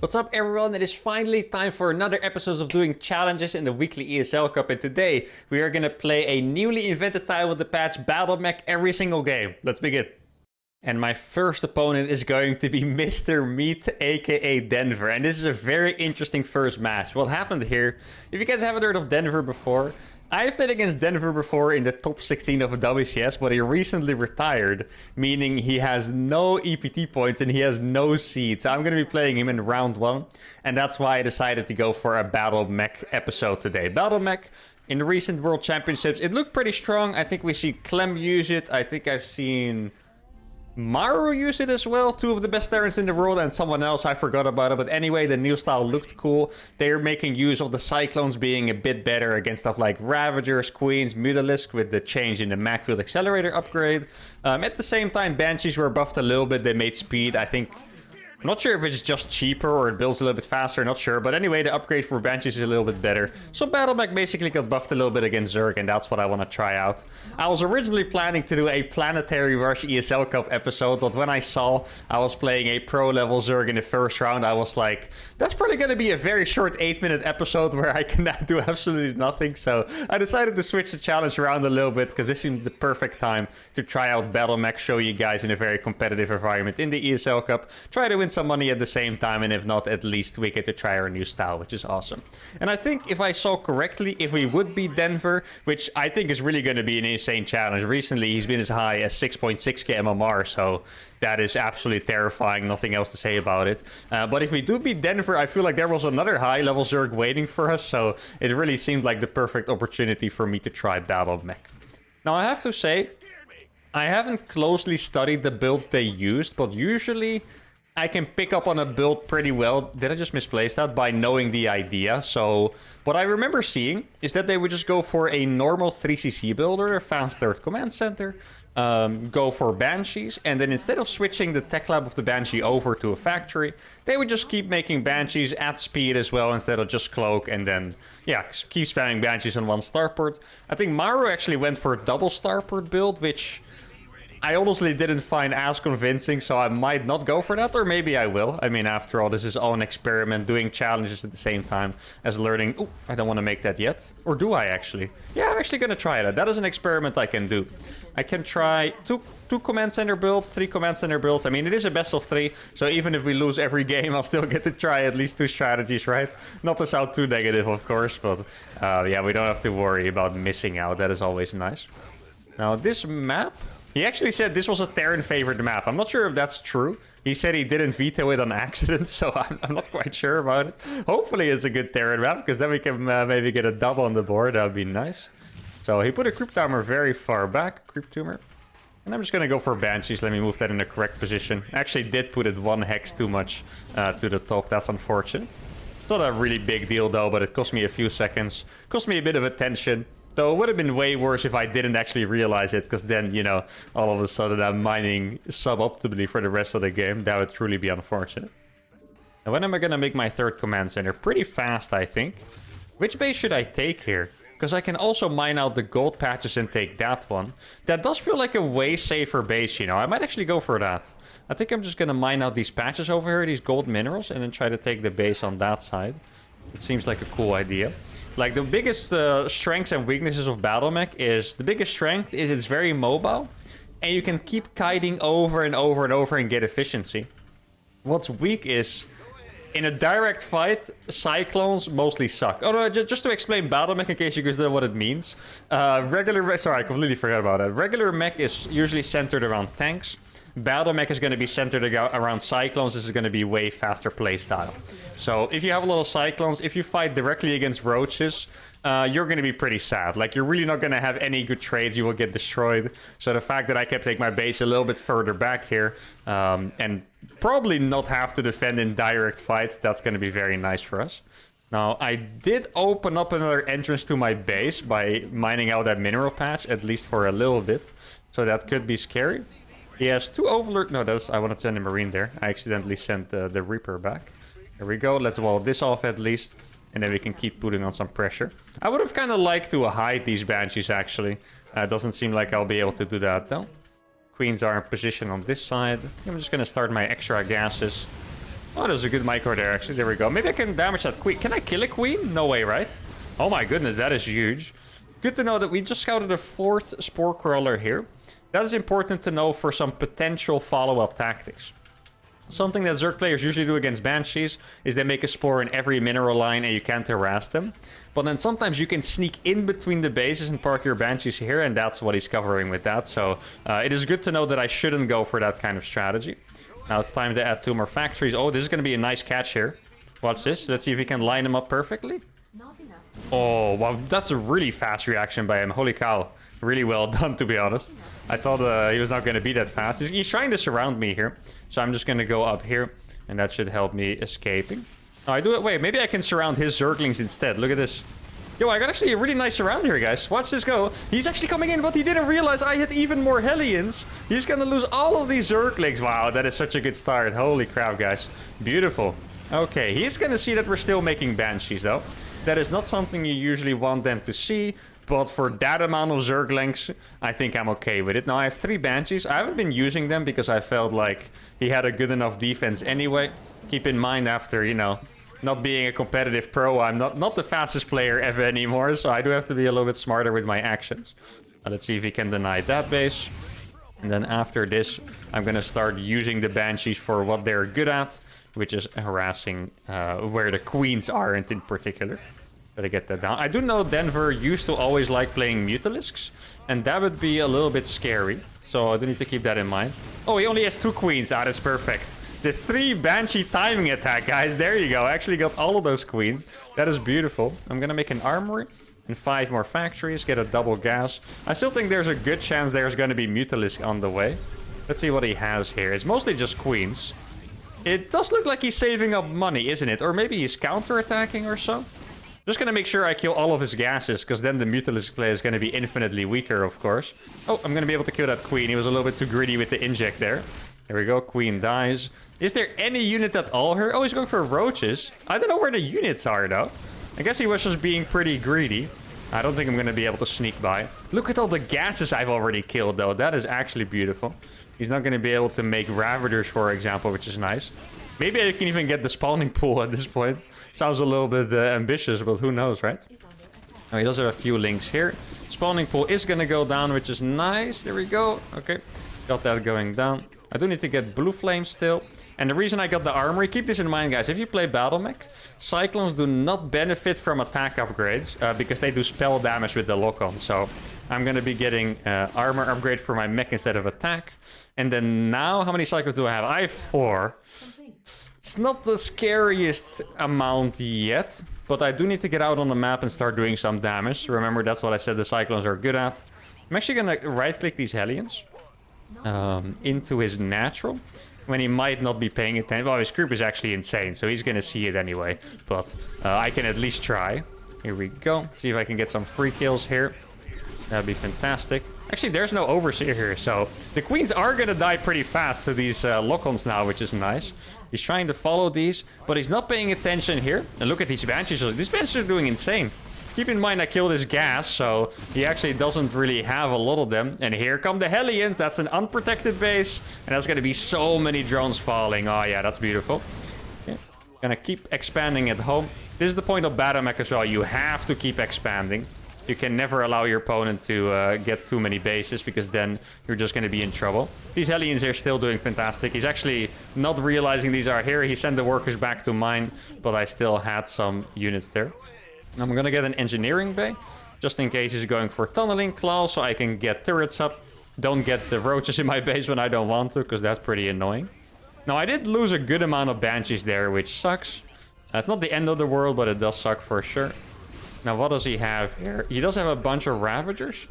What's up everyone, it is finally time for another episode of doing challenges in the weekly ESL Cup, and today we are gonna play a newly invented style with the patch Battle Mech every single game. Let's begin. And my first opponent is going to be Mr. Meat, aka Denver, and this is a very interesting first match. What happened here, if you guys haven't heard of Denver before, I've played against Denver before in the top 16 of WCS, but he recently retired, meaning he has no EPT points and he has no seed. So I'm going to be playing him in round 1, and that's why I decided to go for a Battle Mech episode today. Battle Mech, in the recent World Championships, it looked pretty strong. I think we see Clem use it. I think I've seen Maru use it as well, two of the best Terrans in the world, and someone else, I forgot about it. But anyway, the new style looked cool. They're making use of the Cyclones being a bit better against stuff like Ravagers, Queens, Mutalisk with the change in the Mech Field Accelerator upgrade. At the same time, Banshees were buffed a little bit. They made speed, I think. I'm not sure if it's just cheaper or it builds a little bit faster, not sure. But anyway, the upgrade for Banshees is a little bit better. So Battle Mech basically got buffed a little bit against Zerg, and that's what I want to try out. I was originally planning to do a Planetary Rush ESL Cup episode, but when I saw I was playing a pro-level Zerg in the first round, I was like, that's probably going to be a very short 8-minute episode where I can do absolutely nothing. So I decided to switch the challenge around a little bit, because this seemed the perfect time to try out Battle Mech, show you guys in a very competitive environment in the ESL Cup, try to win some money at the same time, and if not, at least we get to try our new style, which is awesome. And I think if I saw correctly, if we would beat Denver, which I think is really going to be an insane challenge. Recently he's been as high as 6.6k MMR, so that is absolutely terrifying, nothing else to say about it. But if we do beat Denver, I feel like there was another high level Zerg waiting for us, so it really seemed like the perfect opportunity for me to try Battle Mech. Now I have to say, I haven't closely studied the builds they used, but usually I can pick up on a build pretty well. Did I just misplace that? By knowing the idea. So what I remember seeing is that they would just go for a normal 3cc builder, a fast third command center, go for Banshees, and then instead of switching the tech lab of the Banshee over to a factory, they would just keep making Banshees at speed as well instead of just cloak, and then, yeah, keep spamming Banshees on one starport. I think Maru actually went for a double starport build, which I honestly didn't find as convincing, so I might not go for that, or maybe I will. I mean, after all, this is all an experiment, doing challenges at the same time as learning. Oh, I don't want to make that yet. Or do I actually? Yeah, I'm actually going to try that. That is an experiment I can do. I can try two command center builds, 3 command center builds. I mean, it is a best of 3, so even if we lose every game, I'll still get to try at least 2 strategies, right? Not to sound too negative, of course, but yeah, we don't have to worry about missing out. That is always nice. Now, this map, he actually said this was a Terran favored map. I'm not sure if that's true. He said he didn't veto it on accident, so I'm not quite sure about it. Hopefully it's a good Terran map, because then we can maybe get a double on the board. That would be nice. So he put a creep timer very far back, creep tumor. And I'm just going to go for Banshees. Let me move that in the correct position. Actually did put it 1 hex too much to the top. That's unfortunate. It's not a really big deal though, but it cost me a few seconds. Cost me a bit of attention. Though it would have been way worse if I didn't actually realize it, because then, you know, all of a sudden I'm mining suboptimally for the rest of the game. That would truly be unfortunate. And when am I going to make my 3rd command center? Pretty fast, I think. Which base should I take here? Because I can also mine out the gold patches and take that one. That does feel like a way safer base, you know. I might actually go for that. I think I'm just going to mine out these patches over here, these gold minerals, and then try to take the base on that side. It seems like a cool idea. Like, the biggest strengths and weaknesses of Battle Mech is... The biggest strength is it's very mobile, and you can keep kiting over and over and over and get efficiency. What's weak is, in a direct fight, Cyclones mostly suck. Oh no, just to explain Battle Mech in case you guys don't know what it means. Sorry, I completely forgot about that. Regular mech is usually centered around tanks. Battle Mech is going to be centered around Cyclones. This is going to be way faster playstyle. So if you have a lot of Cyclones, if you fight directly against Roaches, you're going to be pretty sad. Like, you're really not going to have any good trades. You will get destroyed. So the fact that I can take my base a little bit further back here, and probably not have to defend in direct fights, that's going to be very nice for us. Now, I did open up another entrance to my base by mining out that mineral patch, at least for a little bit. So that could be scary. He has 2 Overlord. No, I wanted to send a Marine there. I accidentally sent the Reaper back. There we go. Let's wall this off at least. And then we can keep putting on some pressure. I would have kind of liked to hide these Banshees, actually. Doesn't seem like I'll be able to do that, though. Queens are in position on this side. I'm just going to start my extra gases. Oh, there's a good micro there, actually. There we go. Maybe I can damage that queen. Can I kill a queen? No way, right? Oh my goodness, that is huge. Good to know that we just scouted a 4th spore crawler here. That is important to know for some potential follow-up tactics. Something that Zerg players usually do against banshees is they make a spore in every mineral line and you can't harass them. But then sometimes you can sneak in between the bases and park your banshees here, and that's what he's covering with that. So it is good to know that I shouldn't go for that kind of strategy. Now it's time to add 2 more factories. Oh, this is going to be a nice catch here. Watch this. Let's see if we can line them up perfectly. Oh, wow. That's a really fast reaction by him. Holy cow. Really well done, to be honest. I thought he was not going to be that fast. He's trying to surround me here. So I'm just going to go up here. And that should help me escaping. Oh, I do it. Wait, maybe I can surround his Zerglings instead. Look at this. Yo, I got actually a really nice surround here, guys. Watch this go. He's actually coming in, but he didn't realize I had even more Hellions. He's going to lose all of these Zerglings. Wow, that is such a good start. Holy crap, guys. Beautiful. Okay, he's going to see that we're still making Banshees, though. That is not something you usually want them to see. But for that amount of Zerglings, I think I'm okay with it. Now, I have 3 Banshees. I haven't been using them because I felt like he had a good enough defense anyway. Keep in mind, after, you know, not being a competitive pro, I'm not the fastest player ever anymore. So I do have to be a little bit smarter with my actions. Let's see if we can deny that base. And then after this, I'm going to start using the Banshees for what they're good at, which is harassing where the queens aren't in particular. Gotta get that down. I do know Denver used to always like playing Mutalisks, and that would be a little bit scary. So I do need to keep that in mind. Oh, he only has 2 queens. Ah, that's perfect. The 3 Banshee timing attack, guys. There you go. I actually got all of those queens. That is beautiful. I'm gonna make an armory and 5 more factories. Get a double gas. I still think there's a good chance there's gonna be Mutalisk on the way. Let's see what he has here. It's mostly just queens. It does look like he's saving up money, isn't it? Or maybe he's counter-attacking or so. Just gonna make sure I kill all of his gases, because then the Mutalisk play is gonna be infinitely weaker, of course. Oh, I'm gonna be able to kill that queen. He was a little bit too greedy with the inject there. There we go, queen dies. Is there any unit at all here? Oh, he's going for roaches. I don't know where the units are, though. I guess he was just being pretty greedy. I don't think I'm gonna be able to sneak by. Look at all the gases I've already killed, though. That is actually beautiful. He's not gonna be able to make Ravagers, for example, which is nice. Maybe I can even get the spawning pool at this point. Sounds a little bit ambitious, but who knows, right? Oh, he does have a few links here. Spawning pool is gonna go down, which is nice. There we go. Okay, got that going down. I do need to get blue flames still. And the reason I got the armory, keep this in mind, guys. If you play Battle Mech, Cyclones do not benefit from attack upgrades because they do spell damage with the lock-on. So I'm gonna be getting armor upgrade for my mech instead of attack. And then now, how many Cyclones do I have? I have 4. It's not the scariest amount yet, but I do need to get out on the map and start doing some damage. Remember, that's what I said the Cyclones are good at. I'm actually gonna right-click these Hellions into his natural, when he might not be paying attention. Well, his group is actually insane, so he's gonna see it anyway. But I can at least try. Here we go. See if I can get some free kills here. That'd be fantastic. Actually, there's no Overseer here, so the queens are gonna die pretty fast to these lock-ons now, which is nice. He's trying to follow these, but he's not paying attention here. And look at these Banshees. These Banshees are doing insane. Keep in mind I killed his gas, so he actually doesn't really have a lot of them. And here come the Hellions. That's an unprotected base, and that's gonna be so many drones falling. Oh yeah, that's beautiful. Okay. Gonna keep expanding at home. This is the point of Battle Mech as well. You have to keep expanding. You can never allow your opponent to get too many bases, because then you're just going to be in trouble. These Hellions are still doing fantastic. He's actually not realizing these are here. He sent the workers back to mine, but I still had some units there. I'm going to get an engineering bay, just in case he's going for tunneling claws, so I can get turrets up. Don't get the roaches in my base when I don't want to, because that's pretty annoying. Now, I did lose a good amount of Banshees there, which sucks. That's not the end of the world, but it does suck for sure. Now, what does he have here? He does have a bunch of Ravagers.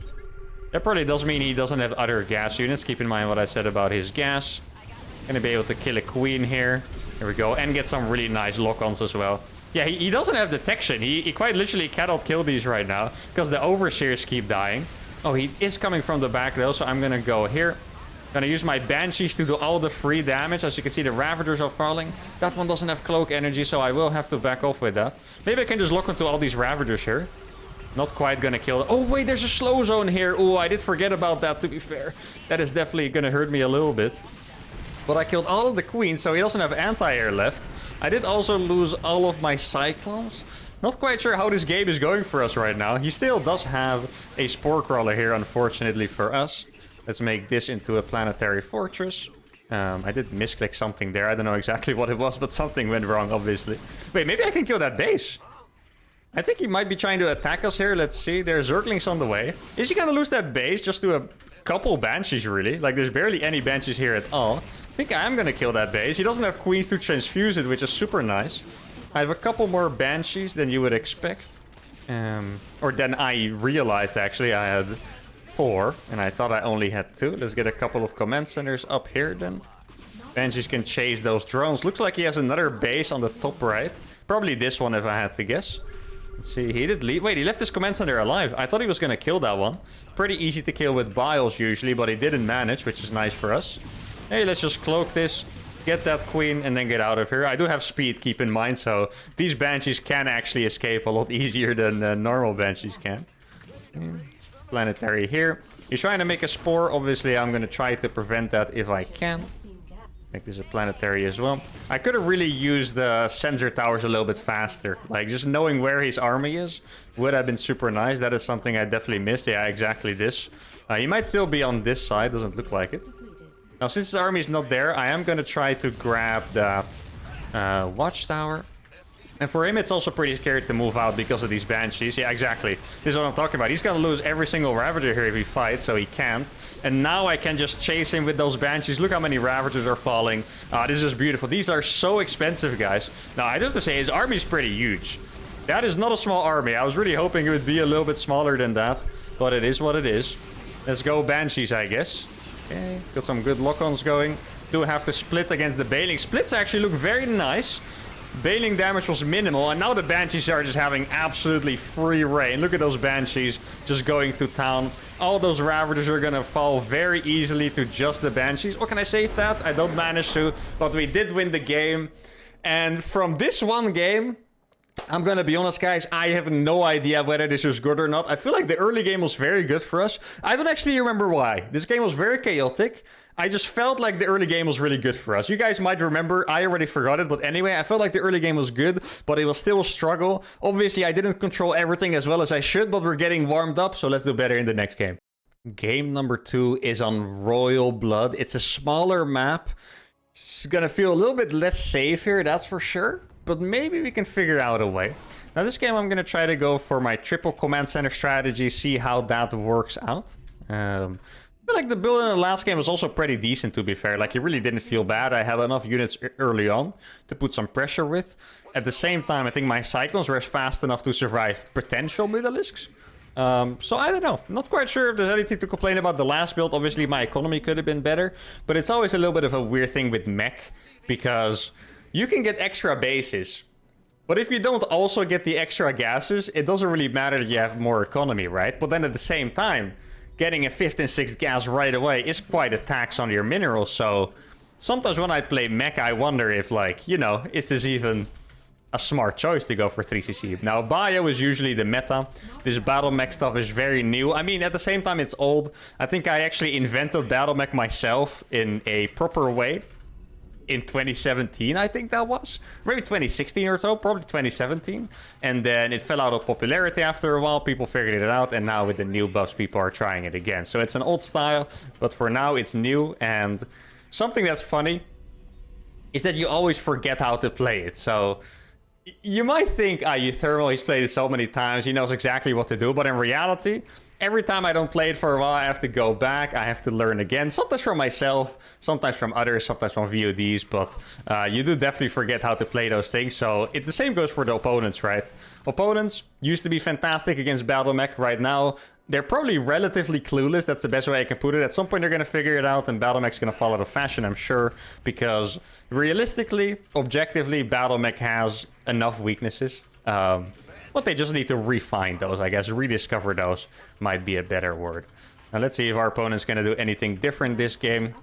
That probably does mean he doesn't have other gas units. Keep in mind what I said about his gas. Gonna be able to kill a queen here. There we go. And get some really nice lock-ons as well. Yeah, he doesn't have detection. He quite literally cannot kill these right now, because the Overseers keep dying. Oh, he is coming from the back, though, so I'm gonna go here. Gonna use my Banshees to do all the free damage. As you can see, the Ravagers are falling. That one doesn't have cloak energy, so I will have to back off with that. Maybe I can just lock onto all these Ravagers here. Not quite gonna kill them. Oh, wait, there's a slow zone here. Oh, I did forget about that, to be fair. That is definitely gonna hurt me a little bit. But I killed all of the queens, so he doesn't have anti-air left. I did also lose all of my cyclones. Not quite sure how this game is going for us right now. He still does have a spore crawler here, unfortunately for us. Let's make this into a planetary fortress. I did misclick something there. I don't know exactly what it was, but something went wrong, obviously. Wait, maybe I can kill that base. I think he might be trying to attack us here. Let's see. There's Zerglings on the way. Is he gonna lose that base just to a couple banshees, really? Like, there's barely any banshees here at all. I think I am gonna kill that base. He doesn't have queens to transfuse it, which is super nice. I have a couple more banshees than you would expect. Or than I realized, actually. I had 4, and I thought I only had 2. Let's get a couple of command centers up here, then. Banshees can chase those drones. Looks like he has another base on the top right. Probably this one, if I had to guess. Let's see, he did leave. Wait, he left his command center alive. I thought he was gonna kill that one. Pretty easy to kill with biles usually, but he didn't manage, which is nice for us. Hey, let's just cloak this, get that queen, and then get out of here. I do have speed, keep in mind, so these banshees can actually escape a lot easier than normal banshees can. Planetary here. He's trying to make a spore. Obviously, I'm gonna try to prevent that if I can. Make this a planetary as well. I could have really used the sensor towers a little bit faster. Like, just knowing where his army is would have been super nice. That is something I definitely missed. Yeah, exactly this. He might still be on this side. Doesn't look like it. Now, since his army is not there, I am going to try to grab that watchtower. And for him, it's also pretty scary to move out because of these banshees. Yeah, exactly. This is what I'm talking about. He's going to lose every single ravager here if he fights, so he can't. And now I can just chase him with those banshees. Look how many ravagers are falling. This is beautiful. These are so expensive, guys. Now, I do have to say, his army is pretty huge. That is not a small army. I was really hoping it would be a little bit smaller than that. But it is what it is. Let's go banshees, I guess. Okay, got some good lock-ons going. Do have to split against the Bailing. Splits actually look very nice. Bailing damage was minimal, and now the Banshees are just having absolutely free reign. Look at those Banshees just going to town. All those Ravagers are gonna fall very easily to just the Banshees. Or can I save that? I don't manage to, but we did win the game. And from this one game, I'm gonna be honest, guys, I have no idea whether this is good or not. I feel like the early game was very good for us. I don't actually remember why. This game was very chaotic. I just felt like the early game was really good for us. You guys might remember, I already forgot it, but anyway, I felt like the early game was good, but it was still a struggle. Obviously, I didn't control everything as well as I should, but we're getting warmed up, so let's do better in the next game. Game number 2 is on Royal Blood. It's a smaller map. It's gonna feel a little bit less safe here, that's for sure. But maybe we can figure out a way. Now this game I'm going to try to go for my triple command center strategy, see how that works out. I feel like the build in the last game was also pretty decent, to be fair. Like, it really didn't feel bad. I had enough units early on to put some pressure with. At the same time, I think my Cyclones were fast enough to survive potential Mutalisks. So I don't know. Not quite sure if there's anything to complain about the last build. Obviously, my economy could have been better. But it's always a little bit of a weird thing with Mech, because you can get extra bases, but if you don't also get the extra gases, it doesn't really matter that you have more economy, right? But then at the same time, getting a 5th and 6th gas right away is quite a tax on your minerals. So sometimes when I play Mech, I wonder if, like, you know, is this even a smart choice to go for 3cc? Now, bio is usually the meta. This battle mech stuff is very new. I mean, at the same time, it's old. I think I actually invented battle mech myself in a proper way in 2017, I think that was. Maybe 2016 or so, probably 2017. And then it fell out of popularity after a while. People figured it out, and now with the new buffs, people are trying it again. So it's an old style, but for now it's new. And something that's funny is that you always forget how to play it. So you might think, uThermal, he's played it so many times, he knows exactly what to do. But in reality, every time I don't play it for a while, I have to go back. I have to learn again. Sometimes from myself, sometimes from others, sometimes from VODs. But you do definitely forget how to play those things. So the same goes for the opponents, right? Opponents used to be fantastic against Battle Mech. Right now, they're probably relatively clueless. That's the best way I can put it. At some point, they're going to figure it out, and Battle Mech's going to follow the fashion, I'm sure. Because realistically, objectively, Battle Mech has enough weaknesses. But they just need to refine those, I guess. Rediscover those might be a better word. Now let's see if our opponent's going to do anything different this game.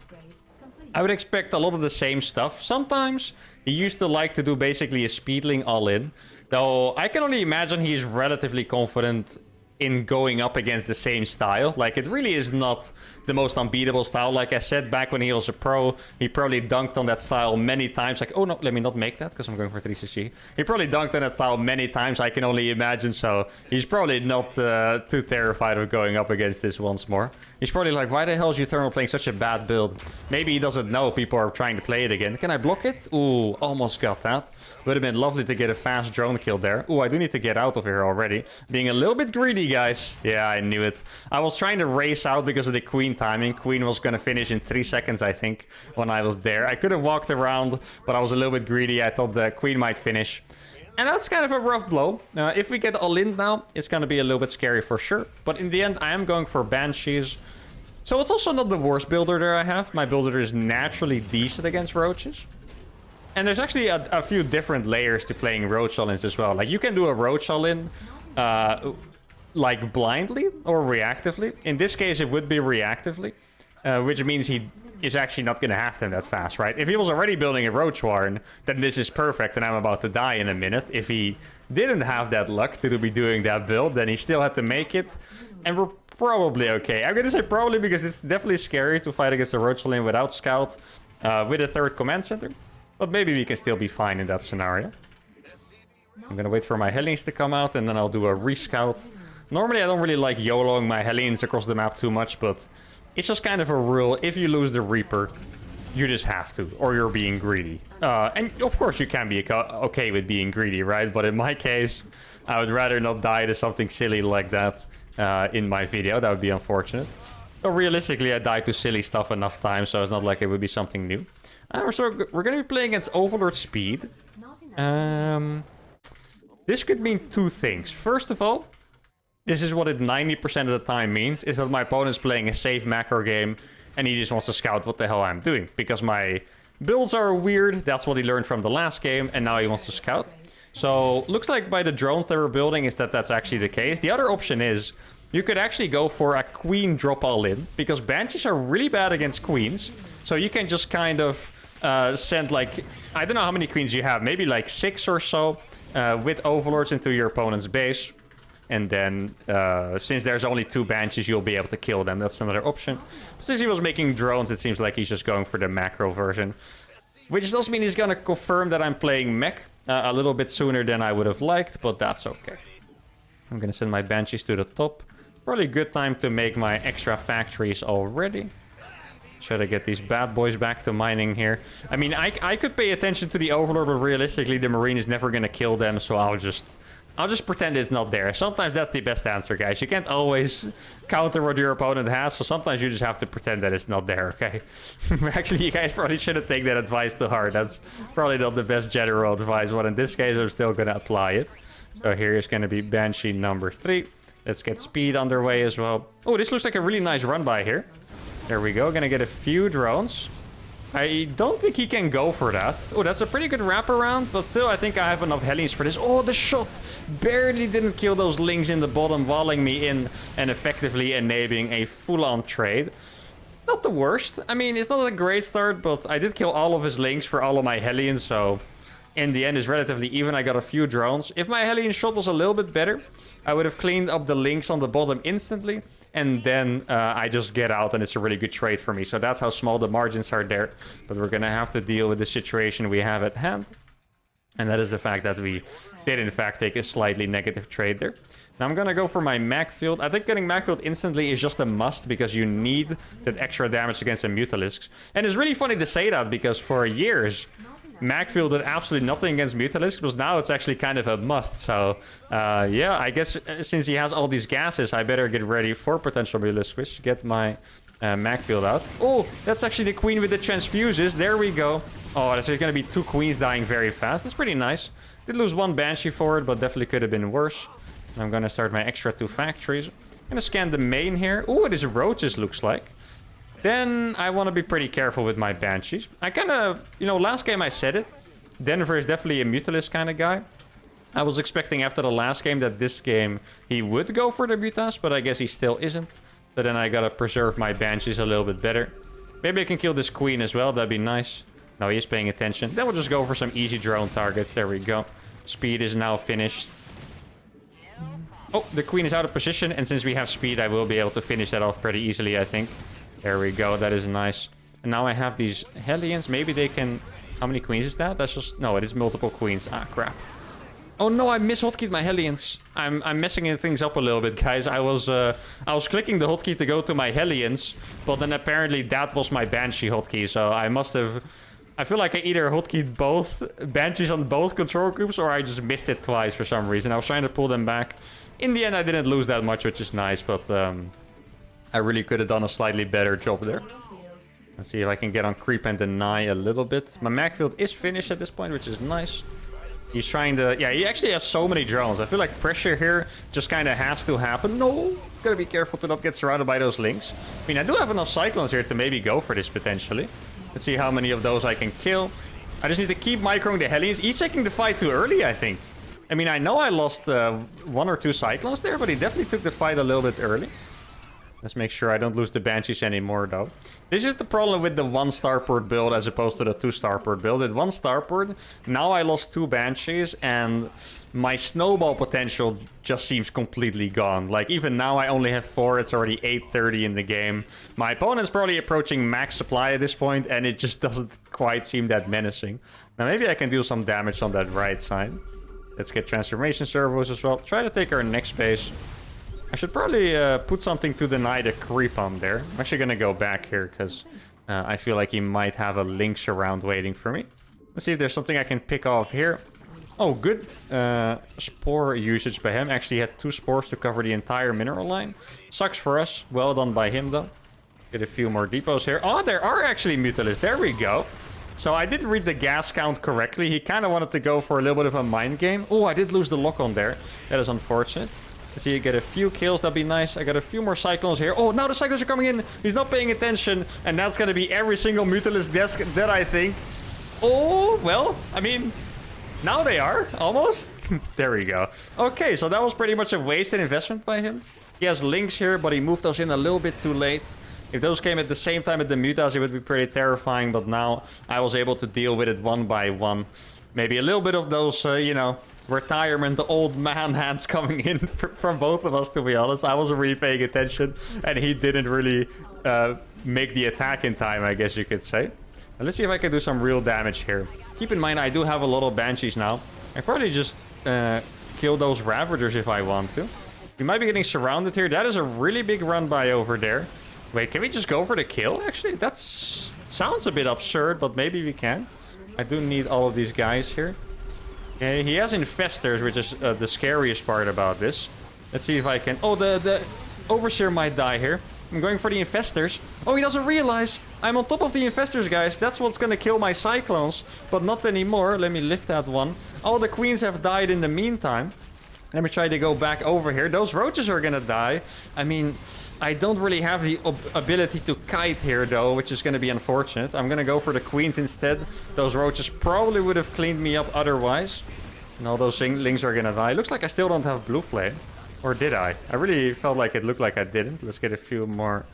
I would expect a lot of the same stuff. Sometimes he used to like to do basically a speedling all-in. Though I can only imagine he's relatively confident in going up against the same style. Like, it really is not the most unbeatable style. Like I said, back when he was a pro, he probably dunked on that style many times. Like, oh no, let me not make that because I'm going for 3cc. He probably dunked on that style many times, I can only imagine. So he's probably not too terrified of going up against this once more. He's probably like, why the hell is uThermal playing such a bad build? Maybe he doesn't know people are trying to play it again. Can I block it? Ooh, almost got that. Would have been lovely to get a fast drone kill there. Ooh, I do need to get out of here already. Being a little bit greedy, guys. Yeah, I knew it. I was trying to race out because of the queen timing. Queen was going to finish in 3 seconds, I think, when I was there. I could have walked around, but I was a little bit greedy. I thought the queen might finish. And that's kind of a rough blow. If we get all in now, it's going to be a little bit scary for sure. But in the end, I am going for banshees. So it's also not the worst builder there I have. My builder is naturally decent against roaches. And there's actually a few different layers to playing roach all-ins as well. Like, you can do a roach all-in like blindly or reactively. In this case, it would be reactively, which means he is actually not going to have them that fast, right? If he was already building a roach warren, then this is perfect and I'm about to die in a minute. If he didn't have that luck to be doing that build, then he still had to make it. And we're probably okay. I'm going to say probably because it's definitely scary to fight against a roach all-in without scout, with a third command center. But maybe we can still be fine in that scenario. I'm going to wait for my Hellions to come out and then I'll do a rescout. Normally I don't really like YOLOing my Hellions across the map too much, but it's just kind of a rule. If you lose the Reaper, you just have to, or you're being greedy. And of course you can be okay with being greedy, right? But in my case, I would rather not die to something silly like that in my video. That would be unfortunate. But realistically, I died to silly stuff enough times, so it's not like it would be something new. So we're going to be playing against Overlord Speed. This could mean two things. First of all, this is what it 90% of the time means, is that my opponent's playing a safe macro game and he just wants to scout what the hell I'm doing. Because my builds are weird, that's what he learned from the last game, and now he wants to scout. So, looks like by the drones that we're building is that that's actually the case. The other option is, you could actually go for a queen drop all in, because banshees are really bad against queens. So you can just kind of send like, I don't know how many queens you have, maybe like 6 or so, with overlords into your opponent's base. And then, since there's only 2 banshees, you'll be able to kill them. That's another option. But since he was making drones, it seems like he's just going for the macro version. Which does mean he's gonna confirm that I'm playing Mech a little bit sooner than I would have liked, but that's okay. I'm gonna send my banshees to the top. Probably a good time to make my extra factories already. Try to get these bad boys back to mining here. I mean, I could pay attention to the Overlord, but realistically the Marine is never gonna kill them, so I'll just pretend it's not there. Sometimes that's the best answer, guys. You can't always counter what your opponent has, so sometimes you just have to pretend that it's not there, okay? Actually, you guys probably shouldn't take that advice to heart. That's probably not the best general advice, but in this case, I'm still gonna apply it. So here is gonna be Banshee number 3. Let's get speed underway as well. Oh, this looks like a really nice run by here. There we go. Gonna get a few drones. I don't think he can go for that. Oh, that's a pretty good wraparound, but still I think I have enough Hellions for this. Oh, the shot barely didn't kill those lings in the bottom, walling me in and effectively enabling a full-on trade. Not the worst. I mean, it's not a great start, but I did kill all of his lings for all of my Hellions, so in the end it's relatively even. I got a few drones. If my Hellion shot was a little bit better, I would have cleaned up the links on the bottom instantly, and then I just get out and it's a really good trade for me. So that's how small the margins are there. But we're gonna have to deal with the situation we have at hand. And that is the fact that we did in fact take a slightly negative trade there. Now I'm gonna go for my Mech field. I think getting Mech field instantly is just a must because you need that extra damage against the Mutalisks. And it's really funny to say that because for years, Mech field did absolutely nothing against Mutalisks, but now it's actually kind of a must. So, yeah, I guess since he has all these gases, I better get ready for potential Mutalisks. Get my Mech field out. Oh, that's actually the queen with the transfuses. There we go. Oh, there's going to be 2 queens dying very fast. That's pretty nice. Did lose 1 Banshee for it, but definitely could have been worse. I'm going to start my extra 2 factories. I'm going to scan the main here. Oh, it is roaches, looks like. Then I want to be pretty careful with my Banshees. I kind of, you know, last game I said it. Denver is definitely a Mutalist kind of guy. I was expecting after the last game that this game he would go for the Mutas, but I guess he still isn't. So then I gotta preserve my Banshees a little bit better. Maybe I can kill this Queen as well, that'd be nice. No, he's paying attention. Then we'll just go for some easy drone targets. There we go. Speed is now finished. Oh, the queen is out of position. And since we have speed, I will be able to finish that off pretty easily, I think. There we go. That is nice. And now I have these Hellions. Maybe they can... How many queens is that? That's just... No, it is multiple queens. Ah, crap. Oh no, I mishotKeyed my Hellions. I'm messing things up a little bit, guys. I was clicking the hotkey to go to my Hellions, but then apparently that was my Banshee hotkey, so I must have... I feel like I either hotkeyed both Banshees on both control groups, or I just missed it twice for some reason. I was trying to pull them back. In the end, I didn't lose that much, which is nice, but I really could have done a slightly better job there. Let's see if I can get on creep and deny a little bit. My Mech field is finished at this point, which is nice. He's trying to... Yeah, he actually has so many drones. I feel like pressure here just kind of has to happen. No! Gotta be careful to not get surrounded by those links. I mean, I do have enough Cyclones here to maybe go for this, potentially. Let's see how many of those I can kill. I just need to keep microing the Hellions. He's taking the fight too early, I think. I mean, I know I lost 1 or 2 Cyclones there, but he definitely took the fight a little bit early. Let's make sure I don't lose the Banshees anymore, though. This is the problem with the 1 starport build as opposed to the 2 starport build. With 1 starport, now I lost 2 Banshees, and my snowball potential just seems completely gone. Like, even now I only have 4. It's already 8:30 in the game. My opponent's probably approaching max supply at this point, and it just doesn't quite seem that menacing. Now, maybe I can do some damage on that right side. Let's get transformation servos as well. Try to take our next base. I should probably put something to deny the creep on there. I'm actually going to go back here because I feel like he might have a Lynx around waiting for me. Let's see if there's something I can pick off here. Oh, good spore usage by him. Actually, he had 2 spores to cover the entire mineral line. Sucks for us. Well done by him, though. Get a few more depots here. Oh, there are actually Mutalisks. There we go. So I did read the gas count correctly. He kind of wanted to go for a little bit of a mind game. Oh, I did lose the lock on there. That is unfortunate. Let's see, you get a few kills. That'd be nice. I got a few more Cyclones here. Oh, now the Cyclones are coming in. He's not paying attention. And that's going to be every single Mutalisk desk that I think. Oh, well, I mean, now they are. Almost. There we go. Okay, so that was pretty much a wasted investment by him. He has Lynx here, but he moved us in a little bit too late. If those came at the same time at the Mutas, it would be pretty terrifying. But now I was able to deal with it one by one. Maybe a little bit of those, you know, retirement, old man hands coming in from both of us, to be honest. I wasn't really paying attention, and he didn't really make the attack in time, I guess you could say. Now, let's see if I can do some real damage here. Keep in mind, I do have a lot of Banshees now. I probably just kill those Ravagers if I want to. We might be getting surrounded here. That is a really big run by over there. Wait, can we just go for the kill, actually? That sounds a bit absurd, but maybe we can. I do need all of these guys here. Okay, he has Infestors, which is the scariest part about this. Let's see if I can... Oh, the Overseer might die here. I'm going for the Infestors. Oh, he doesn't realize I'm on top of the Infestors, guys. That's what's gonna kill my Cyclones. But not anymore. Let me lift that one. All the Queens have died in the meantime. Let me try to go back over here. Those Roaches are gonna die. I mean, I don't really have the ability to kite here, though, which is gonna be unfortunate. I'm gonna go for the Queens instead. Those Roaches probably would have cleaned me up otherwise. And all those Lings are gonna die. Looks like I still don't have Blue Flame. Or did I? I really felt like it looked like I didn't. Let's get a few more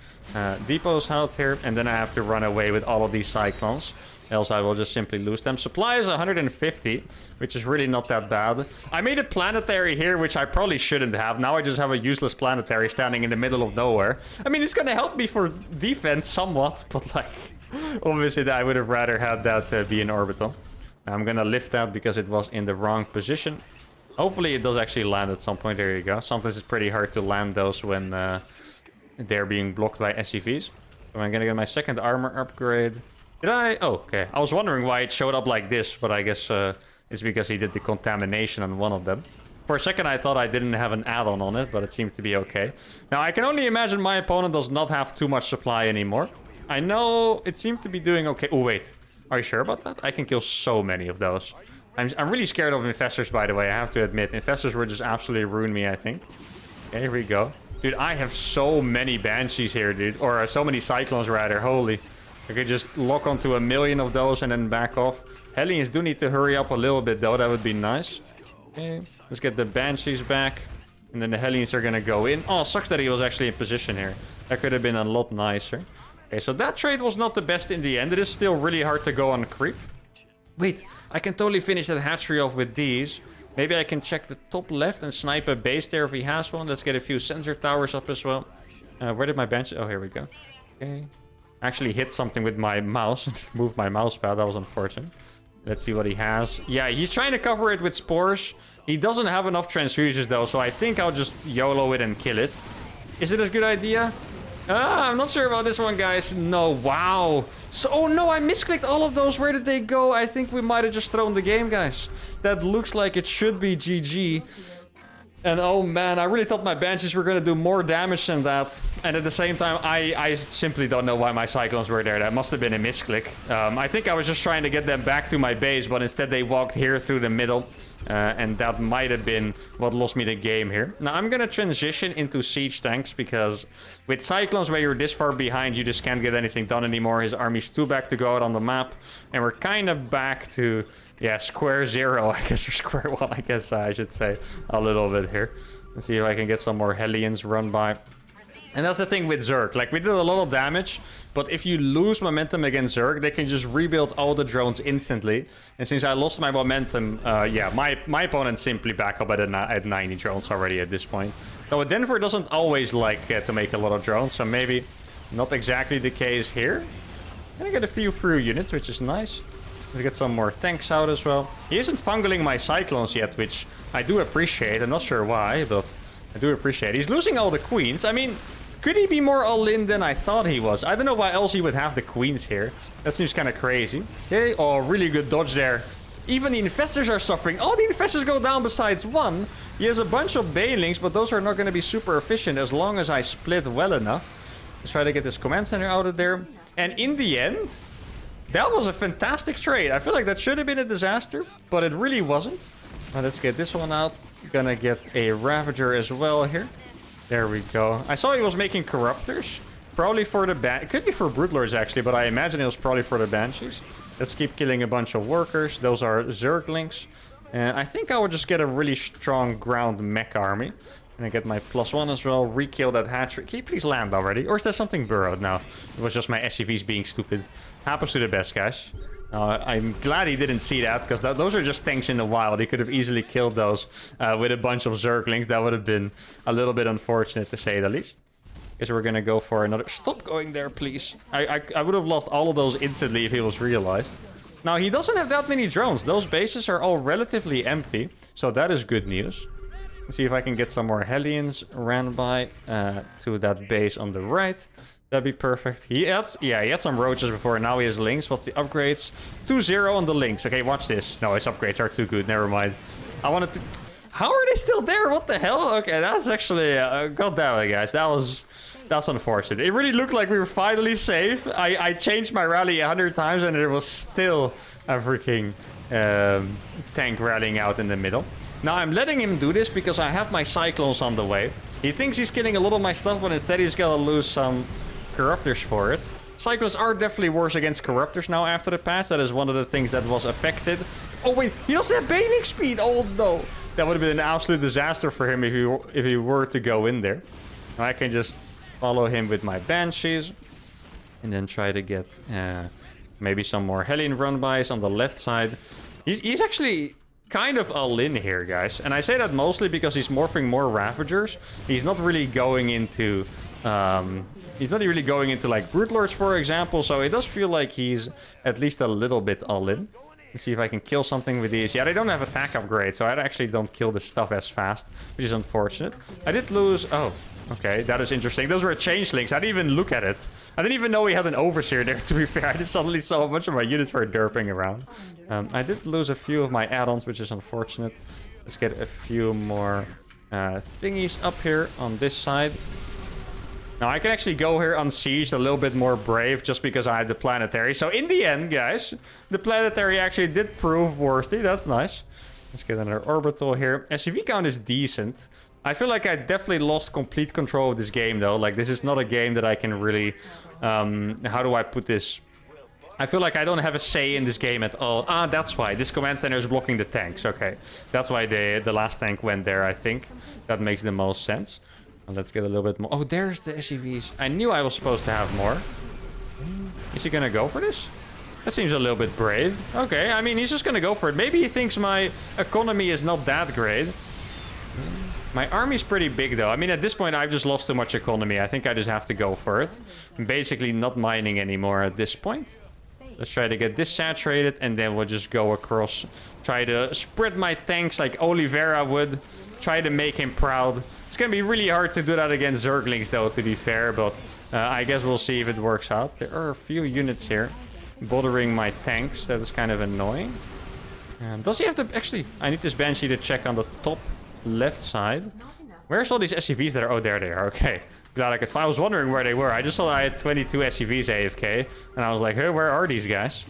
depots out here. And then I have to run away with all of these Cyclones. Else I will just simply lose them. Supply is 150, which is really not that bad. I made a planetary here, which I probably shouldn't have. Now I just have a useless planetary standing in the middle of nowhere. I mean, it's going to help me for defense somewhat, but like, obviously I would have rather had that be an orbital. I'm going to lift that because it was in the wrong position. Hopefully it does actually land at some point. There you go. Sometimes it's pretty hard to land those when they're being blocked by SCVs. So I'm going to get my second armor upgrade. Did I? Oh, okay. I was wondering why it showed up like this, but I guess it's because he did the contamination on one of them. For a second, I thought I didn't have an add-on on it, but it seems to be okay. Now, I can only imagine my opponent does not have too much supply anymore. I know it seemed to be doing okay. Oh, wait. Are you sure about that? I can kill so many of those. I'm really scared of Infestors, by the way, I have to admit. Infestors would just absolutely ruin me, I think. Okay, here we go. Dude, I have so many Banshees here, dude. Or so many Cyclones, rather. Holy... I could just lock onto 1 million of those and then back off. Hellions do need to hurry up a little bit, though. That would be nice. Okay, let's get the Banshees back. And then the Hellions are gonna go in. Oh, sucks that he was actually in position here. That could have been a lot nicer. Okay, so that trade was not the best in the end. It is still really hard to go on creep. Wait, I can totally finish that hatchery off with these. Maybe I can check the top left and snipe a base there if he has one. Let's get a few sensor towers up as well. Where did my bench... Oh, here we go. Okay. Actually hit something with my mouse. Moved my mouse pad. That was unfortunate. Let's see what he has. Yeah, he's trying to cover it with spores. He doesn't have enough transfusions though, so I think I'll just YOLO it and kill it. Is it a good idea? I'm not sure about this one, guys. No, wow. So, oh no, I misclicked all of those. Where did they go? I think we might have just thrown the game, guys. That looks like it should be GG. And oh man, I really thought my banshees were going to do more damage than that. And at the same time, I simply don't know why my cyclones were there. That must have been a misclick. I think I was just trying to get them back to my base, but instead they walked here through the middle. And that might have been what lost me the game here. Now I'm going to transition into siege tanks because with cyclones where you're this far behind, you just can't get anything done anymore. His army's too back to go out on the map. And we're kind of back to... yeah, square zero, I guess, or square one, I guess I should say a little bit here. Let's see if I can get some more Hellions run by. And that's the thing with Zerg. Like, we did a lot of damage, but if you lose momentum against Zerg, they can just rebuild all the drones instantly. And since I lost my momentum, yeah, my opponent simply back up at 90 drones already at this point. So Denver doesn't always like to make a lot of drones, so maybe not exactly the case here. And I get a few through units, which is nice. Let's get some more tanks out as well. He isn't fungling my cyclones yet, which I do appreciate. I'm not sure why, but I do appreciate. He's losing all the queens. I mean, could he be more all-in than I thought he was? I don't know why else he would have the queens here. That seems kind of crazy. Okay, oh, really good dodge there. Even the infestors are suffering. All the infestors go down besides one. He has a bunch of banelings, but those are not going to be super efficient as long as I split well enough. Let's try to get this command center out of there. And in the end... that was a fantastic trade. I feel like that should have been a disaster, but it really wasn't. Now let's get this one out. Gonna get a Ravager as well here. There we go. I saw he was making Corruptors. Probably for the It could be for Broodlords actually, but I imagine it was probably for the Banshees. Let's keep killing a bunch of workers. Those are Zerglings. And I think I would just get a really strong ground mech army. And I get my +1 as well. Re-kill that hatchery. Can you please land already? Or is there something burrowed now? It was just my SCVs being stupid. Happens to the best, guys. I'm glad he didn't see that, because those are just tanks in the wild. He could have easily killed those with a bunch of Zerglings. That would have been a little bit unfortunate, to say the least. Guess we're gonna go for another... Stop going there, please. I would have lost all of those instantly if he was realized. Now, he doesn't have that many drones. Those bases are all relatively empty. So that is good news. Let's see if I can get some more Hellions ran by to that base on the right. That'd be perfect. He had some roaches before. Now he has links. What's the upgrades? 2-0 on the links. Okay, watch this. No, his upgrades are too good. Never mind. I wanted to... How are they still there? What the hell? Okay, that's actually... God damn it, guys. That's unfortunate. It really looked like we were finally safe. I changed my rally 100 times and there was still a freaking tank rallying out in the middle. Now, I'm letting him do this because I have my Cyclones on the way. He thinks he's killing a lot of my stuff, but instead he's gonna lose some Corruptors for it. Cyclones are definitely worse against Corruptors now after the patch. That is one of the things that was affected. Oh, wait. He doesn't have Baneling speed. Oh, no. That would have been an absolute disaster for him if he were to go in there. Now, I can just follow him with my Banshees. And then try to get maybe some more Hellion run-bys on the left side. He's actually... kind of all in here, guys, and I say that mostly because he's morphing more Ravagers. He's not really going into like Broodlords, for example, so it does feel like he's at least a little bit all in. Let's see if I can kill something with these. Yeah, they don't have attack upgrade, so I actually don't kill this stuff as fast, which is unfortunate. I did lose... oh, okay, that is interesting. Those were changelings. I didn't even look at it. I didn't even know he had an overseer there, to be fair. I just suddenly saw a bunch of my units were derping around. I did lose a few of my add-ons, which is unfortunate. Let's get a few more thingies up here on this side. Now, I can actually go here on siege a little bit more brave just because I had the planetary. So, in the end, guys, the planetary actually did prove worthy. That's nice. Let's get another orbital here. SCV count is decent. I feel like I definitely lost complete control of this game, though. Like, this is not a game that I can really... how do I put this? I feel like I don't have a say in this game at all. Ah, that's why. This command center is blocking the tanks. Okay. That's why the last tank went there, I think. That makes the most sense. Well, let's get a little bit more... oh, there's the SCVs. I knew I was supposed to have more. Is he gonna go for this? That seems a little bit brave. Okay, I mean, he's just gonna go for it. Maybe he thinks my economy is not that great. My army's pretty big, though. I mean, at this point, I've just lost too much economy. I think I just have to go for it. I'm basically not mining anymore at this point. Let's try to get this saturated, and then we'll just go across. Try to spread my tanks like Oliveira would. Try to make him proud. It's gonna be really hard to do that against Zerglings, though, to be fair. But I guess we'll see if it works out. There are a few units here bothering my tanks. That is kind of annoying. Does he have to... Actually, I need this banshee to check on the top left side. Where's all these SCVs that are... Oh, there they are. Okay. Glad I could... I was wondering where they were. I just saw I had 22 SCVs AFK. And I was like, hey, where are these guys?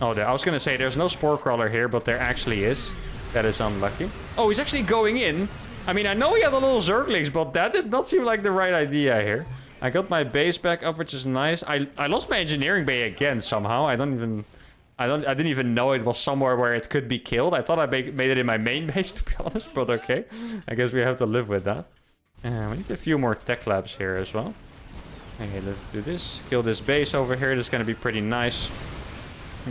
Oh, there. I was going to say there's no spore crawler here, but there actually is. That is unlucky. Oh, he's actually going in. I mean, I know he had a little Zerglings, but that did not seem like the right idea here. I got my base back up, which is nice. I lost my engineering bay again somehow. I didn't even know it was somewhere where it could be killed. I thought I made it in my main base, to be honest, but okay. I guess we have to live with that. We need a few more tech labs here as well. Okay, let's do this. Kill this base over here. This is going to be pretty nice.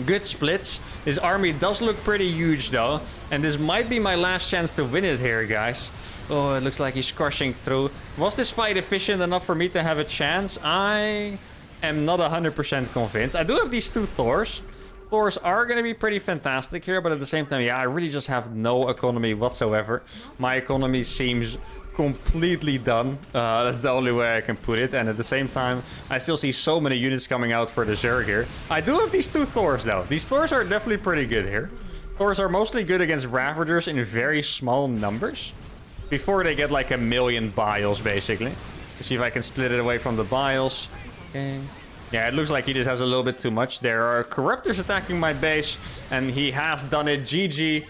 Good splits. His army does look pretty huge, though. And this might be my last chance to win it here, guys. Oh, it looks like he's crushing through. Was this fight efficient enough for me to have a chance? I am not 100% convinced. I do have these two Thors. Thors are going to be pretty fantastic here, but at the same time, yeah, I really just have no economy whatsoever. My economy seems completely done. That's the only way I can put it. And at the same time, I still see so many units coming out for the Zerg here. I do have these two Thors, though. These Thors are definitely pretty good here. Thors are mostly good against Ravagers in very small numbers. Before they get like 1 million biles, basically. Let's see if I can split it away from the biles. Okay. Yeah, it looks like he just has a little bit too much. There are Corruptors attacking my base, and he has done it. GG.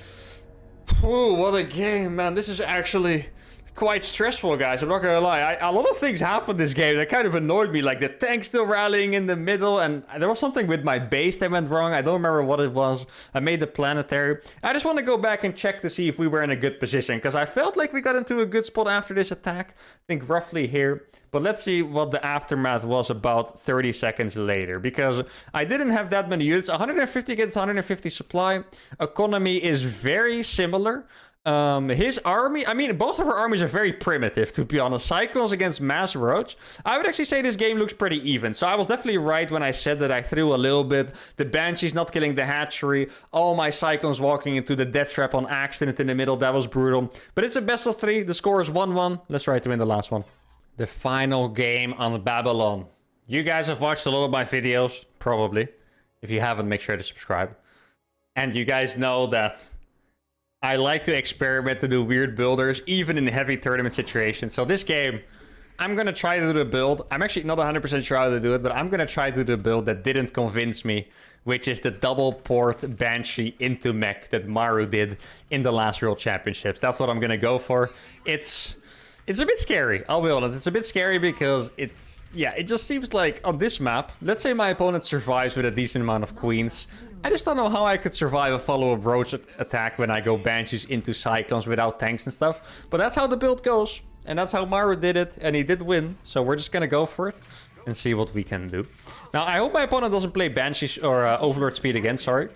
Ooh, what a game, man. This is actually quite stressful, guys. I'm not gonna lie. A lot of things happened this game that kind of annoyed me. Like the tank still rallying in the middle, and there was something with my base that went wrong. I don't remember what it was. I made the planetary. I just want to go back and check to see if we were in a good position, because I felt like we got into a good spot after this attack. I think roughly here. But let's see what the aftermath was about 30 seconds later, because I didn't have that many units. 150 against 150 supply. Economy is very similar. His army, I mean, both of our armies are very primitive, to be honest. Cyclones against Mass Roach. I would actually say this game looks pretty even. So I was definitely right when I said that I threw a little bit. The Banshee's not killing the hatchery. All my Cyclones walking into the death trap on accident in the middle. That was brutal. But it's a best of 3. The score is 1-1. Let's try to win the last one. The final game on Babylon. You guys have watched a lot of my videos, probably. If you haven't, make sure to subscribe. And you guys know that I like to experiment to do weird builders, even in heavy tournament situations. So this game, I'm going to try to do the build. I'm actually not 100% sure how to do it, but I'm going to try to do the build that didn't convince me, which is the double port Banshee into Mech that Maru did in the last World Championships. That's what I'm going to go for. It's a bit scary, I'll be honest. It's a bit scary because it just seems like on this map, let's say my opponent survives with a decent amount of queens. I just don't know how I could survive a follow-up Roach attack when I go Banshees into Cyclones without tanks and stuff. But that's how the build goes. And that's how Maru did it. And he did win. So we're just going to go for it and see what we can do. Now, I hope my opponent doesn't play Banshees or Overlord Speed again, sorry.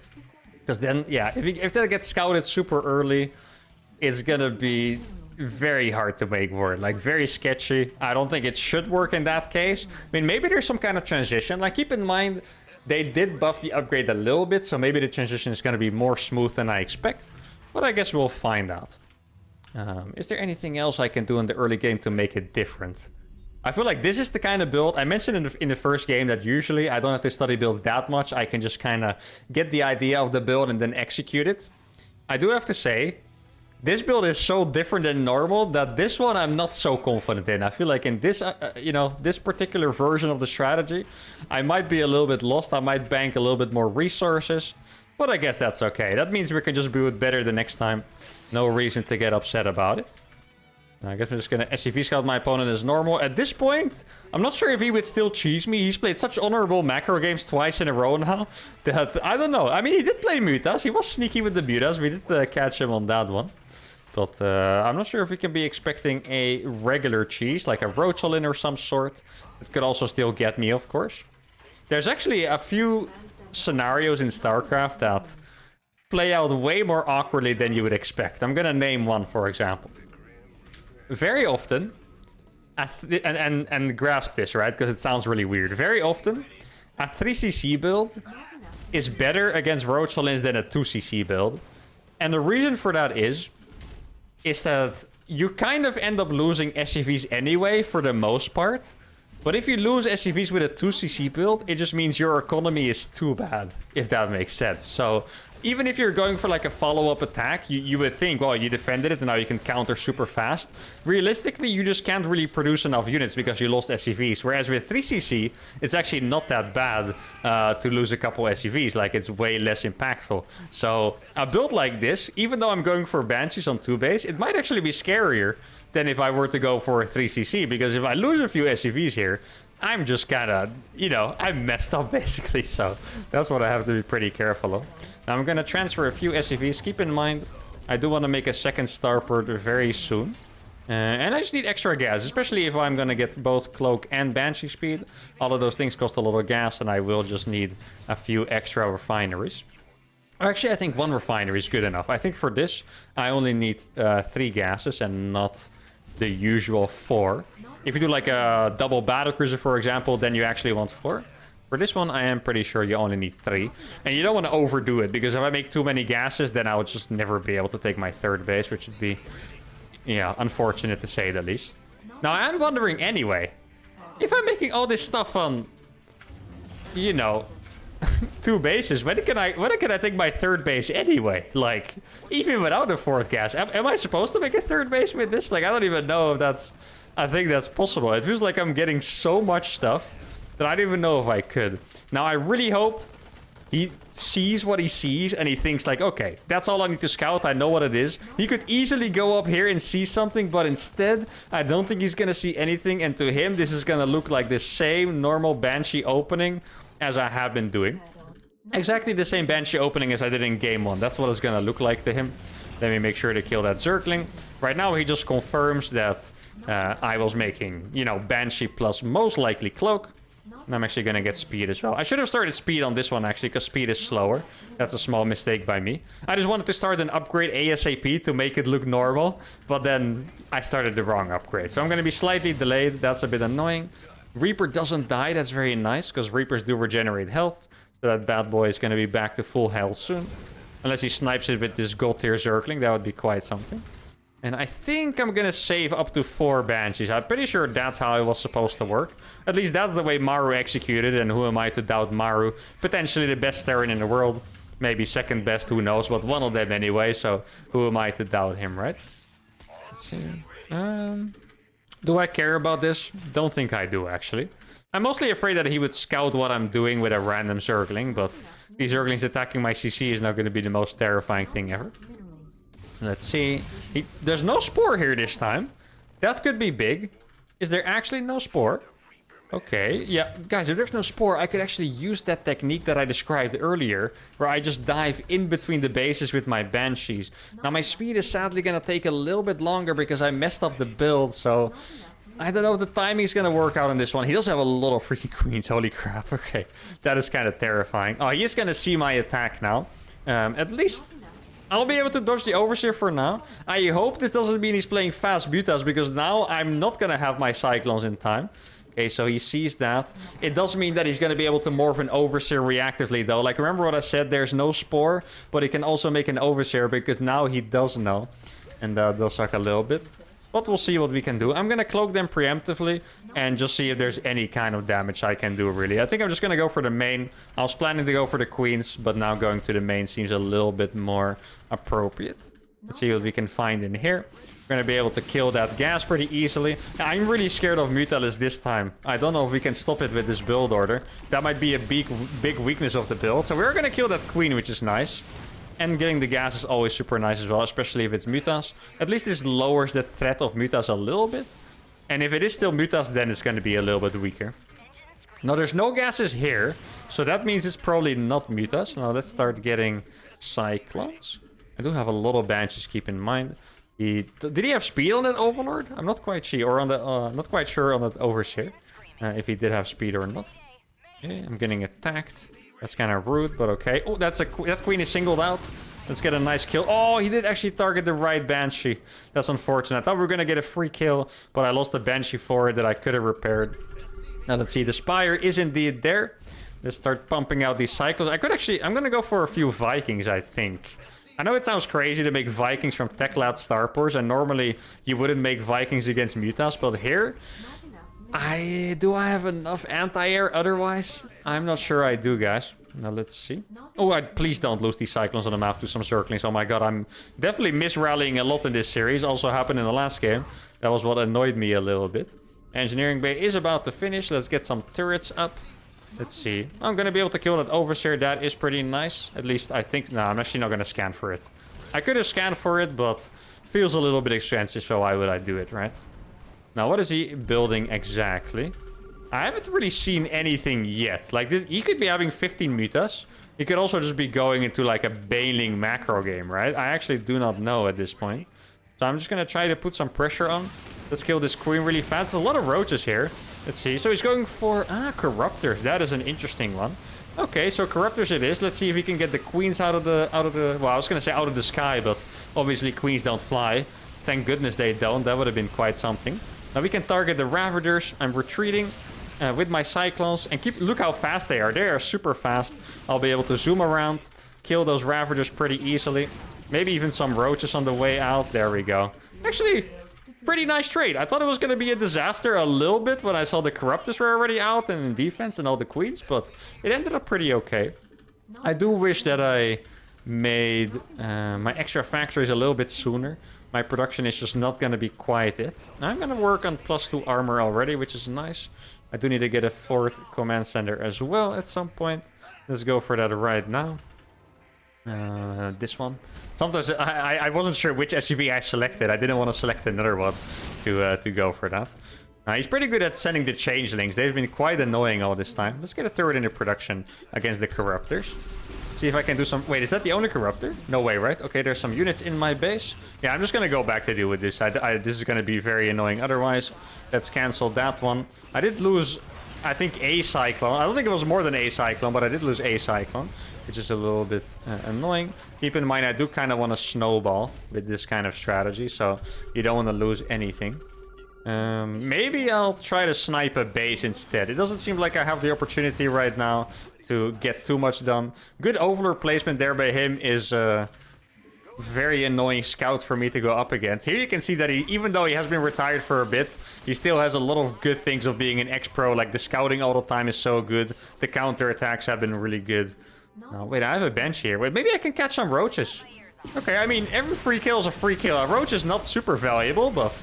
Because then, yeah, if that gets scouted super early, it's going to be very hard to make work. Like, very sketchy. I don't think it should work in that case. I mean, maybe there's some kind of transition. Like, keep in mind, they did buff the upgrade a little bit, so maybe the transition is going to be more smooth than I expect. But I guess we'll find out. Is there anything else I can do in the early game to make it different? I feel like this is the kind of build... I mentioned in the first game that usually I don't have to study builds that much. I can just kind of get the idea of the build and then execute it. I do have to say, this build is so different than normal that this one I'm not so confident in. I feel like in this, this particular version of the strategy, I might be a little bit lost. I might bank a little bit more resources, but I guess that's okay. That means we can just do it better the next time. No reason to get upset about it. I guess I'm just going to SCV scout my opponent as normal. At this point, I'm not sure if he would still cheese me. He's played such honorable macro games twice in a row now that I don't know. I mean, he did play Mutas. He was sneaky with the Mutas. We did catch him on that one. But I'm not sure if we can be expecting a regular cheese, like a Roachalin or some sort. It could also still get me, of course. There's actually a few scenarios in StarCraft that play out way more awkwardly than you would expect. I'm gonna name one, for example. Very often, and grasp this, right? Because it sounds really weird. Very often, a 3cc build is better against Roachalins than a 2cc build. And the reason for that is that you kind of end up losing SCVs anyway for the most part. But if you lose SCVs with a 2cc build, it just means your economy is too bad, if that makes sense. So even if you're going for like a follow-up attack, you would think, well, you defended it and now you can counter super fast. Realistically, you just can't really produce enough units because you lost SCVs. Whereas with 3cc, it's actually not that bad to lose a couple SCVs. Like, it's way less impactful. So a build like this, even though I'm going for Banshees on 2 base, it might actually be scarier than if I were to go for a 3cc. Because if I lose a few SCVs here, I'm just kind of, you know, I'm messed up basically. So that's what I have to be pretty careful of. Now I'm going to transfer a few SCVs. Keep in mind, I do want to make a second starport very soon. And I just need extra gas, especially if I'm going to get both Cloak and Banshee speed. All of those things cost a lot of gas, and I will just need a few extra refineries. Actually, I think 1 refinery is good enough. I think for this, I only need 3 gases and not the usual 4. If you do like a double battlecruiser, for example, then you actually want 4. For this one, I am pretty sure you only need 3. And you don't want to overdo it, because if I make too many gases, then I would just never be able to take my 3rd base, which would be, yeah, unfortunate to say the least. Now, I'm wondering anyway, if I'm making all this stuff on, you know, 2 bases, when can I take my 3rd base anyway? Like, even without a 4th gas, am I supposed to make a 3rd base with this? Like, I don't even know if that's, I think that's possible. It feels like I'm getting so much stuff that I don't even know if I could. Now, I really hope he sees what he sees and he thinks like, okay, that's all I need to scout. I know what it is. He could easily go up here and see something, but instead, I don't think he's gonna see anything. And to him, this is gonna look like the same normal Banshee opening as I have been doing. Exactly the same Banshee opening as I did in game 1. That's what it's gonna look like to him. Let me make sure to kill that Zergling. Right now, he just confirms that I was making, you know, Banshee plus most likely Cloak. And I'm actually going to get speed as well. I should have started speed on this one, actually, because speed is slower. That's a small mistake by me. I just wanted to start an upgrade ASAP to make it look normal. But then I started the wrong upgrade. So I'm going to be slightly delayed. That's a bit annoying. Reaper doesn't die. That's very nice, because Reapers do regenerate health. So that bad boy is going to be back to full health soon. Unless he snipes it with this gold tier Zergling. That would be quite something. And I think I'm gonna save up to 4 Banshees. I'm pretty sure that's how it was supposed to work. At least that's the way Maru executed, and who am I to doubt Maru? Potentially the best Terran in the world. Maybe second best, who knows, but one of them anyway, so who am I to doubt him, right? Let's see. Do I care about this? Don't think I do, actually. I'm mostly afraid that he would scout what I'm doing with a random Zergling, but these Zerglings attacking my CC is now going to be the most terrifying thing ever. Let's see. There's no Spore here this time. That could be big. Is there actually no Spore? Okay, yeah. Guys, if there's no Spore, I could actually use that technique that I described earlier, where I just dive in between the bases with my Banshees. Now, my speed is sadly going to take a little bit longer because I messed up the build, so I don't know if the timing is going to work out on this one. He does have a lot of freaking queens. Holy crap. Okay, that is kind of terrifying. Oh, he is going to see my attack now. At least I'll be able to dodge the Overseer for now. I hope this doesn't mean he's playing fast Butas, because now I'm not going to have my Cyclones in time. Okay, so he sees that. It does mean that he's going to be able to morph an Overseer reactively, though. Like, remember what I said? There's no Spore, but he can also make an Overseer, because now he does know. And that does suck a little bit. But we'll see what we can do. I'm going to cloak them preemptively and just see if there's any kind of damage I can do, really. I think I'm just going to go for the main. I was planning to go for the queens, but now going to the main seems a little bit more appropriate. Let's see what we can find in here. We're going to be able to kill that gas pretty easily. I'm really scared of Mutalis this time. I don't know if we can stop it with this build order. That might be a big weakness of the build. So we're going to kill that queen, which is nice. And getting the gas is always super nice as well, especially if it's Mutas. At least this lowers the threat of Mutas a little bit. And if it is still Mutas, then it's going to be a little bit weaker. Now, there's no gases here, so that means it's probably not Mutas. Now, let's start getting Cyclones. I do have a lot of Banshees, keep in mind. Did he have speed on that Overlord? I'm not quite sure. Or on the, not quite sure on that Overseer. If he did have speed or not. Okay, I'm getting attacked. That's kind of rude, but okay. Oh, that queen is singled out. Let's get a nice kill. Oh, he did actually target the right banshee. That's unfortunate. I thought we were going to get a free kill, but I lost the banshee for it that I could have repaired. Now let's see. The spire is indeed there. Let's start pumping out these cycles. I'm going to go for a few Vikings, I think. I know it sounds crazy to make Vikings from Tech Loud Starpors, and normally you wouldn't make Vikings against Mutas, but here... Do I have enough anti-air otherwise? I'm not sure I do, guys. Now let's see. Oh, please don't lose these cyclones on the map to some circlings. Oh my god, I'm definitely misrallying a lot in this series. Also happened in the last game. That was what annoyed me a little bit. Engineering bay is about to finish. Let's get some turrets up. Let's see. I'm going to be able to kill that overseer. That is pretty nice. At least I think... No, I'm actually not going to scan for it. I could have scanned for it, but feels a little bit expensive, so why would I do it, right? Now, what is he building exactly? I haven't really seen anything yet. Like, this, he could be having 15 mutas. He could also just be going into, like, a bailing macro game, right? I actually do not know at this point. So I'm just going to try to put some pressure on. Let's kill this queen really fast. There's a lot of roaches here. Let's see. So he's going for... Corruptors. That is an interesting one. Okay, so Corruptors it is. Let's see if we can get the queens out of the... Well, I was going to say out of the sky, but obviously queens don't fly. Thank goodness they don't. That would have been quite something. Now we can target the Ravagers. I'm retreating with my Cyclones. And look how fast they are. They are super fast. I'll be able to zoom around, kill those Ravagers pretty easily. Maybe even some roaches on the way out. There we go. Actually, pretty nice trade. I thought it was going to be a disaster a little bit when I saw the Corruptors were already out and in defense and all the queens. But it ended up pretty okay. I do wish that I made my extra factories a little bit sooner. My production is just not going to be quite it. I'm going to work on +2 armor already, which is nice. I do need to get a 4th command center as well at some point. Let's go for that right now. This one. Sometimes I wasn't sure which SUV I selected. I didn't want to select another one to go for that. He's pretty good at sending the changelings. They've been quite annoying all this time. Let's get a turret into production against the Corruptors. See if I can do some... Wait, is that the only Corruptor? No way, right? Okay, there's some units in my base. Yeah, I'm just going to go back to deal with this. This is going to be very annoying otherwise. Let's cancel that one. I did lose, I think, a Cyclone. I don't think it was more than a Cyclone, but I did lose a Cyclone, which is a little bit annoying. Keep in mind, I do kind of want to snowball with this kind of strategy, so you don't want to lose anything. Maybe I'll try to snipe a base instead. It doesn't seem like I have the opportunity right now to get too much done. Good overlord placement there by him is a very annoying scout for me to go up against. Here you can see that even though he has been retired for a bit, he still has a lot of good things of being an ex-pro. Like the scouting all the time is so good. The counter attacks have been really good. No, wait, I have a bench here. Wait, maybe I can catch some roaches. Okay, I mean, every free kill is a free kill. A roach is not super valuable, but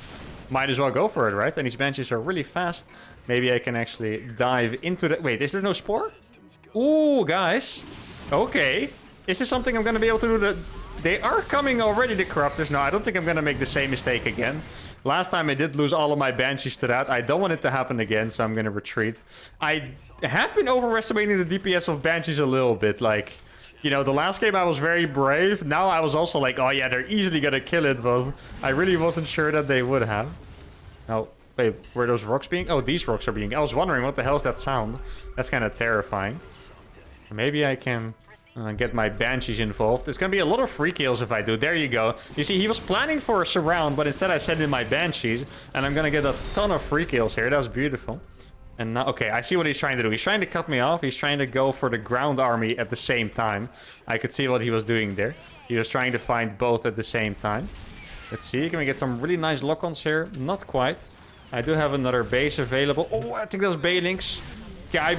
might as well go for it, right? And these benches are really fast. Maybe I can actually dive into the... Wait, is there no spore? Ooh, guys. Okay. Is this something I'm going to be able to do? They are coming already, the Corruptors. No, I don't think I'm going to make the same mistake again. Last time I did lose all of my banshees to that. I don't want it to happen again, so I'm going to retreat. I have been overestimating the DPS of banshees a little bit. Like, you know, the last game I was very brave. Now I was also like, oh yeah, they're easily going to kill it. But I really wasn't sure that they would have. Now, wait, were those rocks being... Oh, these rocks are being... I was wondering, what the hell is that sound? That's kind of terrifying. Maybe I can get my banshees involved. There's going to be a lot of free kills if I do. There you go. You see, he was planning for a surround, but instead I sent in my banshees. And I'm going to get a ton of free kills here. That's beautiful. And now, okay, I see what he's trying to do. He's trying to cut me off. He's trying to go for the ground army at the same time. I could see what he was doing there. He was trying to find both at the same time. Let's see. Can we get some really nice lock-ons here? Not quite. I do have another base available. Oh, I think those Baylings. Yeah, I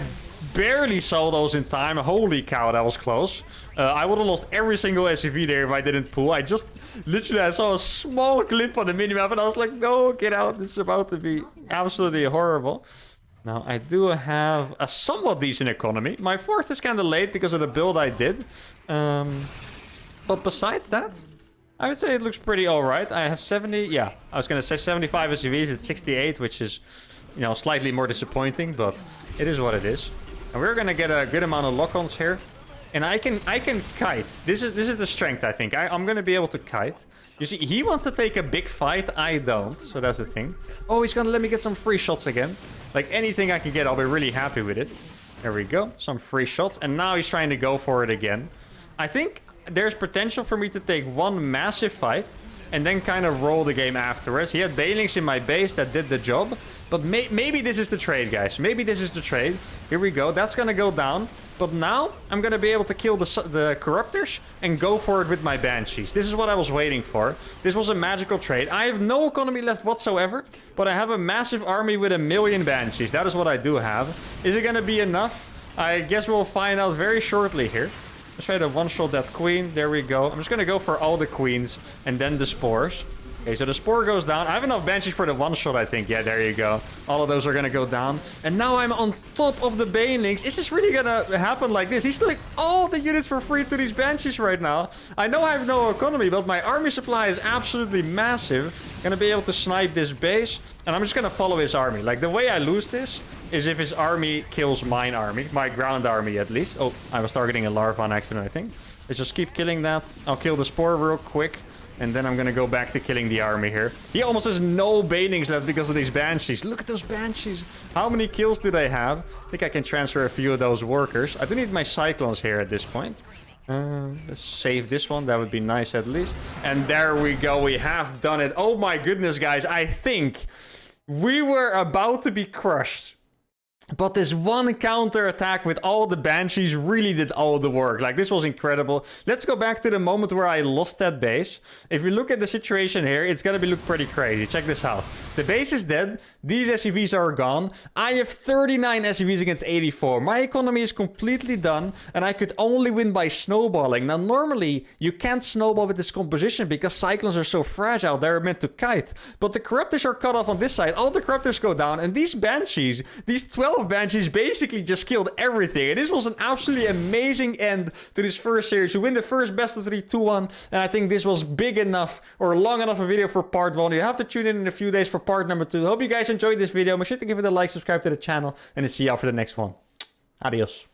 barely saw those in time. Holy cow, that was close. I would have lost every single SCV there if I didn't pull. I just literally I saw a small clip on the minimap and I was like, no, get out. This is about to be absolutely horrible. Now, I do have a somewhat decent economy. My 4th is kind of late because of the build I did. But besides that, I would say it looks pretty alright. I have 70, yeah, I was going to say 75 SCVs. It's 68, which is, you know, slightly more disappointing, but it is what it is. And we're going to get a good amount of lock-ons here. And I can kite. This is the strength, I think. I'm going to be able to kite. You see, he wants to take a big fight. I don't. So that's the thing. Oh, he's going to let me get some free shots again. Like anything I can get, I'll be really happy with it. There we go. Some free shots. And now he's trying to go for it again. I think there's potential for me to take one massive fight and then kind of roll the game afterwards. He had banelings in my base that did the job. But maybe this is the trade, guys. Maybe this is the trade. Here we go. That's going to go down. But now I'm going to be able to kill the Corruptors and go for it with my Banshees. This is what I was waiting for. This was a magical trade. I have no economy left whatsoever, but I have a massive army with 1 million Banshees. That is what I do have. Is it going to be enough? I guess we'll find out very shortly here. Let's try to one-shot that queen. There we go. I'm just going to go for all the queens and then the spores. Okay, so the spore goes down. I have enough banshees for the one-shot, I think. Yeah, there you go. All of those are going to go down. And now I'm on top of the banelings. Is this really going to happen like this? He's stealing all the units for free to these banshees right now. I know I have no economy, but my army supply is absolutely massive. Going to be able to snipe this base. And I'm just going to follow his army. Like, the way I lose this is if his army kills mine army. My ground army, at least. Oh, I was targeting a larva on accident, I think. Let's just keep killing that. I'll kill the spore real quick. And then I'm gonna go back to killing the army here. He almost has no banelings left because of these banshees. Look at those banshees. How many kills do they have? I think I can transfer a few of those workers. I do need my cyclones here at this point. Let's save this one. That would be nice at least. And there we go. We have done it. Oh my goodness, guys. I think we were about to be crushed. But this one counter attack with all the banshees really did all the work. Like, this was incredible. Let's go back to the moment where I lost that base. If you look at the situation here, it's gonna look pretty crazy. Check this out. The base is dead. These SCVs are gone. I have 39 SCVs against 84. My economy is completely done, and I could only win by snowballing. Now, normally, you can't snowball with this composition because cyclones are so fragile. They're meant to kite. But the Corruptors are cut off on this side. All the Corruptors go down, and these banshees, these 12 banshees basically just killed everything. And this was an absolutely amazing end to this first series. We win the first best of 3 2-1, and I think this was big enough or long enough a video for part 1. You have to tune in a few days for part number 2. Hope you guys enjoyed this video. Make sure to give it a like, subscribe to the channel, and I'll see y'all for the next one. Adios.